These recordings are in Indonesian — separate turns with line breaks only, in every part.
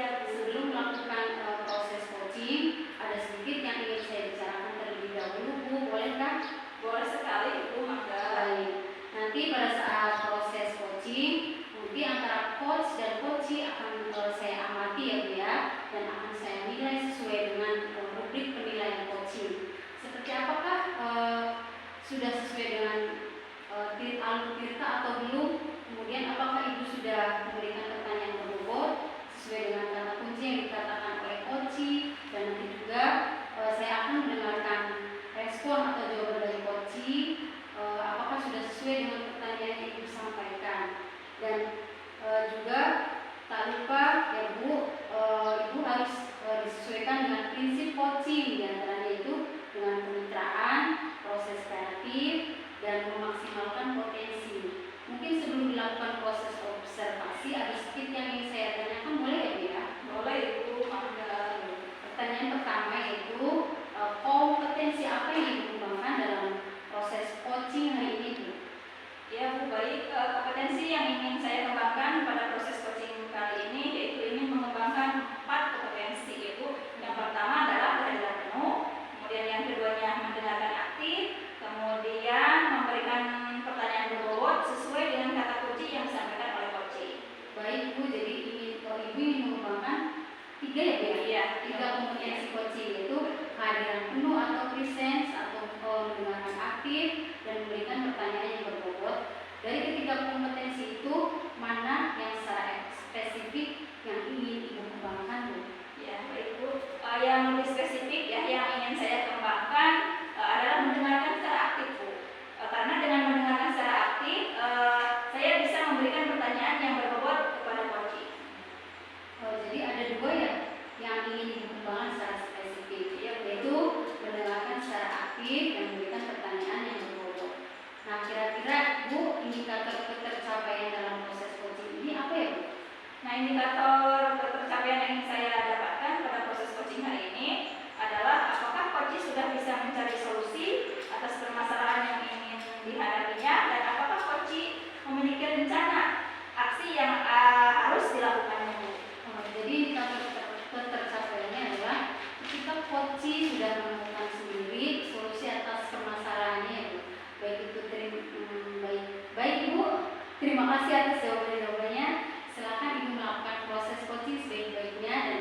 Ya,
sebelum melakukan proses coaching, ada sedikit yang ingin saya bicarakan terlebih dahulu, Bu. Bolehkah?
boleh sekali Ibu, mangga.
Baik. Nanti pada saat proses coaching, nanti antara coach dan coachee akan saya amati ya Bu ya, dan akan saya nilai sesuai dengan rubrik penilaian coaching. Seperti apakah sudah sesuai dengan alur tirta atau belum? Kemudian apakah Ibu sudah memberikan pertanyaan berbobot sesuai dengan kata kunci yang dikatakan oleh coachee, dan nanti juga saya akan mendengarkan respon atau jawaban dari coachee, apakah sudah sesuai dengan pertanyaan yang Ibu sampaikan. Dan juga tak lupa ya Bu, Ibu harus disesuaikan dengan prinsip coaching, diantaranya itu dengan kemitraan, proses kreatif, dan memaksimalkan potensi. Mungkin sebelum dilakukan proses observasi, ada sedikit yang ingin saya tanyakan, boleh ya Bu ya?
Boleh Ibu, mangga.
Pertanyaan pertama yaitu kompetensi apa yang dikembangkan dalam proses coaching hari ini Bu?
Ya Bu, baik. Kompetensi yang ingin saya kembangkan pada proses coaching kali ini yaitu ingin mengembangkan 4 kompetensi Ibu. Yang pertama adalah kehadiran penuh, kemudian yang keduanya mendengarkan aktif, kemudian memberikan pertanyaan berbobot sesuai dengan kata kunci yang disampaikan oleh coaching.
Baik Bu, jadi Ibu ingin mengembangkan 3 ya Bu ya?
Iya,
3 kompetensi coaching, yaitu kehadiran penuh atau presence, atau mendengarkan aktif, dan memberikan pertanyaan yang berbobot. Dari ketiga kompetensi itu, mana yang secara spesifik yang ingin Ibu kembangkan Bu?
Ya, baik Bu. Yang lebih spesifik ya, yang ingin saya kembangkan adalah mendengarkan secara aktif Bu. Karena dengan mendengarkan secara aktif, saya bisa memberikan pertanyaan yang berbobot kepada coaching.
Jadi ada 2 ya yang ingin Ibu kembangkan secara spesifik, yaitu mendengarkan secara aktif dan memberikan pertanyaan yang berbobot. Nah, kira-kira Bu, indikator ketercapaian dalam proses coaching ini apa ya Bu?
Nah, indikator ketercapaian yang ingin saya dapatkan pada proses coaching hari ini adalah apakah coach sudah bisa mencari solusi atas permasalahan yang ingin dihadapinya, dan apakah coach memiliki rencana aksi yang harus dilakukannya Bu.
Jadi indikator ketercapaiannya adalah ketika coach sudah menemukan sendiri solusi atas permasalahannya ya Bu. Baik itu baik Ibu, terima kasih atas jawabannya. Silakan Ibu melakukan proses coaching sebaik-baiknya dan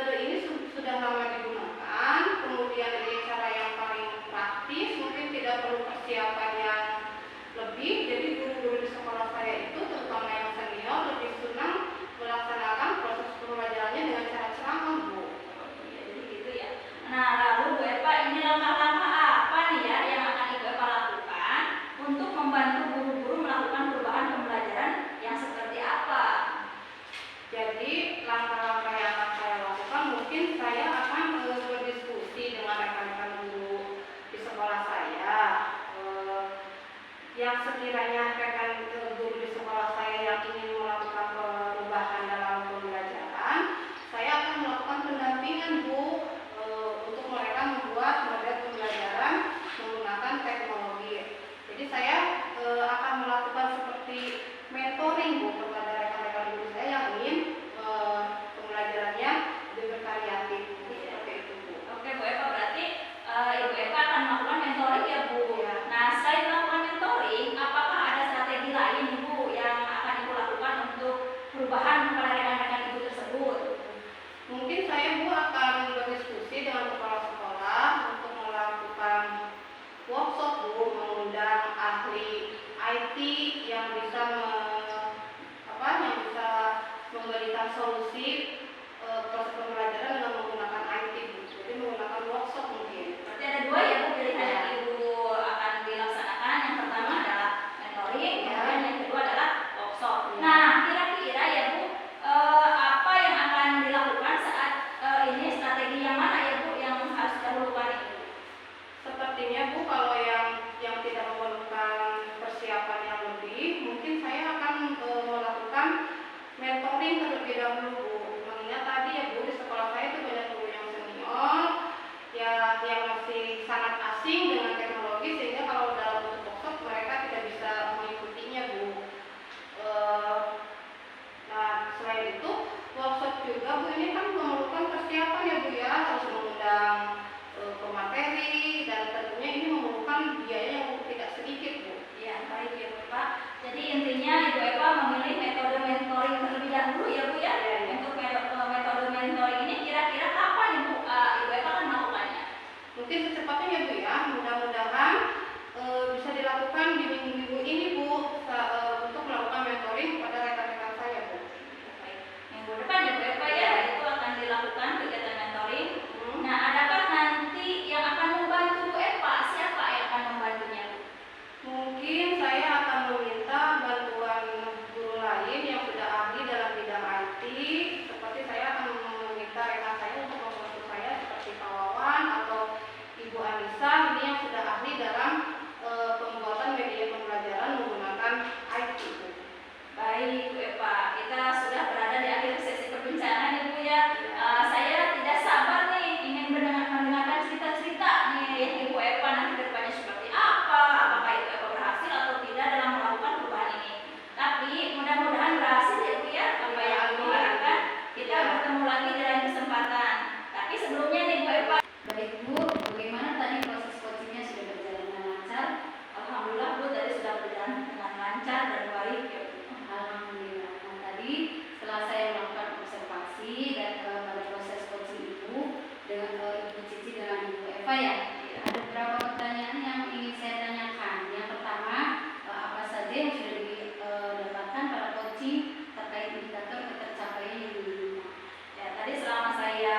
Metode ini sudah lama digunakan, kemudian ini cara yang paling praktis, mungkin tidak perlu persiapan yang lebih. Jadi guru-guru di sekolah saya itu, terutama yang senior, lebih senang melaksanakan proses pembelajarannya dengan cara ceramah, Bu.
Iya, jadi gitu ya. Nah, lalu Bu Eva, ini langkah-langkah apa nih ya yang akan Ibu Eva lakukan untuk membantu guru-guru melakukan perubahan pembelajaran yang seperti apa?
Jadi langkah-langkah yang akan saya lakukan, mungkin saya akan berdiskusi dengan rekan-rekan guru di sekolah saya. Yang sekiranya rekan guru di sekolah saya yang ingin melakukan perubahan dalam pembelajaran, saya akan melakukan pendampingan, Bu, untuk mereka membuat model pembelajaran menggunakan teknologi. Jadi saya akan melakukan seperti mentoring, Bu, kepada rekan-rekan guru saya yang ingin pembelajarannya lebih bervariatif, seperti itu, Bu.
Oke Bu Eva, berarti Ibu Eva akan melakukan mentoring ya Bu?
Iya.
Nah, selain melakukan mentoring, apakah ada strategi lain Bu yang akan Ibu lakukan untuk perubahan kepada rekan-rekan Ibu tersebut?
Mungkin saya, Bu, akan berdiskusi dengan kepala sekolah untuk melakukan workshop, Bu, mengundang ahli IT yang bisa memberikan solusi proses pembelajaran dengan menggunakan IT, Bu. Jadi menggunakan workshop mungkin.
Berarti ada dua ya Bu pilihan yang Ibu akan dilaksanakan. Yang pertama adalah mentoring, kemudian yang kedua adalah workshop. Nah, kira-kira ya Bu, apa yang akan dilakukan saat ini, strategi yang mana ya Bu yang harus didahulukan ini?
Sepertinya, Bu, kalau yang tidak memerlukan persiapan yang lebih, mungkin saya akan melakukan mentoring terlebih dahulu, Bu. Mengingat tadi ya, Bu, di sekolah saya itu banyak guru yang senior, ya yang masih sangat asing dengan teknologi, sehingga kalau dalam bentuk workshop mereka tidak bisa mengikutinya, Bu. Nah, selain itu workshop juga, Bu, ini kan memerlukan persiapan ya, Bu, ya, harus mengundang pemateri, dan tentunya ini memerlukan biaya yang tidak sedikit, Bu.
Ya, baik ya Bu Eva. Jadi intinya Ibu Eva memilih metode mentoring terlebih dahulu ya Bu ya.
Iya.
Untuk metode mentoring ini kira-kira kapan Ibu Eva akan melakukannya?
Mungkin secepatnya ya, Bu, ya. Mudah-mudahan bisa dilakukan di minggu-minggu ini, Bu, untuk melakukan mentoring kepada rekan-rekan saya, Bu.
Baik. Minggu depan ya Bu Eva ya, itu akan dilakukan kegiatan mentoring. Nah, adakah nanti yang akan membantu Bu Eva? Siapa yang akan membantunya Bu?
Mungkin saya akan meminta bantuan guru lain yang sudah ahli dalam bidang IT. Seperti saya akan meminta rekan saya untuk membantu saya, seperti Pak Wawan atau Ibu Anissa, ini yang sudah ahli dalam pembuatan media pembelajaran menggunakan IT, Bu.
Baik Bu Eva, kita sudah berada di akhir sesi perbincangan ya Bu ya. Saya tidak sabar nih ingin mendengarkan cerita-cerita nih Ibu Eva nanti ke depannya seperti apa, apakah Ibu Eva berhasil atau tidak dalam melakukan perubahan ini. Tapi mudah-mudahan berhasil ya Bu ya, apa yang Ibu harapkan. Kita bertemu lagi di lain kesempatan. Tapi sebelumnya nih Bu Eva.
Baik Bu, bagaimana tadi proses coachingnya sudah berjalan dengan lancar?
Alhamdulillah Bu, tadi sudah berjalan dengan lancar dan baik ya Bu.
Alhamdulillah. Nah, tadi setelah saya melakukan observasi dan pada proses coaching Ibu dengan Ibu Cici dengan Ibu Eva ya, ada beberapa pertanyaan yang ingin saya tanyakan. Yang pertama, apa saja yang sudah didapatkan pada coaching terkait indikator ketercapaian yang diinginkan?
Ya, tadi selama saya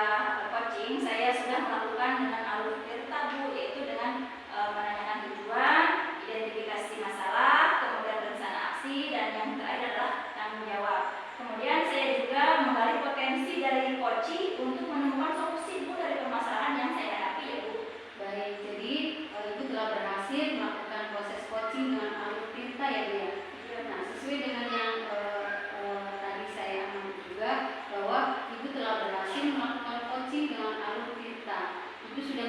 coaching, saya sudah melakukan dengan alur tirta Bu, yaitu dengan menanyakan tujuan, identifikasi masalah, kemudian rencana aksi, dan yang terakhir adalah tanggung jawab. Kemudian saya juga menggali potensi dari coaching untuk menemukan solusi Bu dari permasalahan yang saya hadapi ya Bu.
Baik, jadi Ibu telah berhasil melakukan proses coaching dengan alur tirta ya Bu ya. Nah, sesuai dengan yang tadi saya amati juga bahwa Ibu telah berhasil melakukan coaching dengan alur tirta. Ibu sudah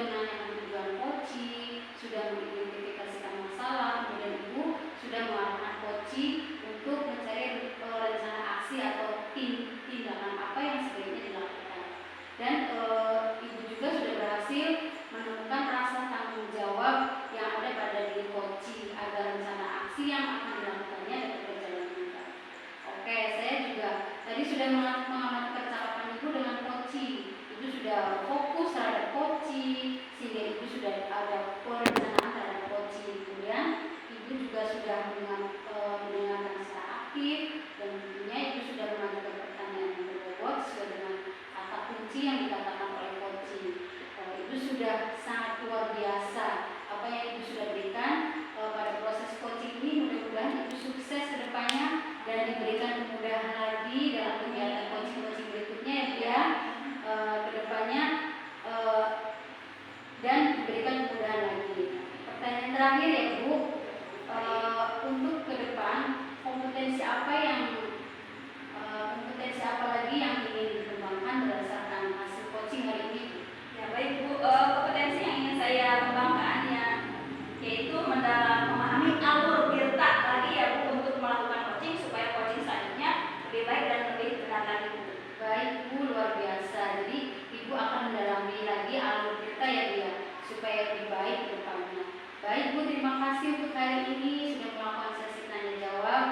sudah fokus terhadap coaching, sehingga ibu sudah ada perencanaan terhadap coaching. Kemudian ibu juga sudah mendengarkan secara aktif, dan tentunya ibu sudah mengajukan pertanyaan yang berbobot sesuai dengan kata kunci yang dikatakan oleh coaching. Ibu sudah sangat luar biasa apa yang ibu sudah berikan pada proses coaching ini. Mudah-mudahan ibu sukses ke depannya dan diberikan kemudahan lagi dalam kegiatan coaching berikutnya ya Bu ya, ke depannya, dan diberikan kemudahan lagi. Pertanyaan terakhir ya Bu, untuk ke depan kompetensi apa lagi yang ingin dikembangkan berdasarkan hasil coaching hari ini?
Ya baik Bu, kompetensi yang ingin saya kembangkan ya, yaitu memahami alur tirta lagi ya Bu untuk melakukan coaching supaya coaching selanjutnya lebih baik dan lebih benar lagi Bu.
Baik Bu, luar biasa. Jadi Ibu akan mendalami lagi alur tirta ya Bu ya, supaya lebih baik ke depannya. Baik Bu, terima kasih untuk hari ini sudah melakukan sesi tanya jawab,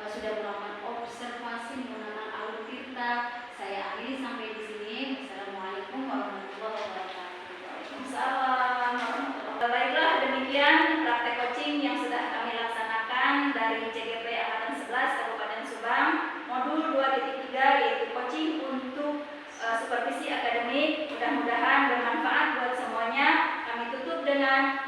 sudah melakukan observasi menggunakan alur tirta. Saya akhiri sampai di sini. Assalamualaikum warahmatullahi wabarakatuh.
Waalaikumsalam warahmatullahi wabarakatuh. Baiklah, demikian praktek coaching yang sudah kami laksanakan dari CGP Angkatan 11 Kabupaten Subang, modul 2.3 yaitu coaching untuk supervisi akademik. Mudah-mudahan bermanfaat buat semuanya. Kami tutup dengan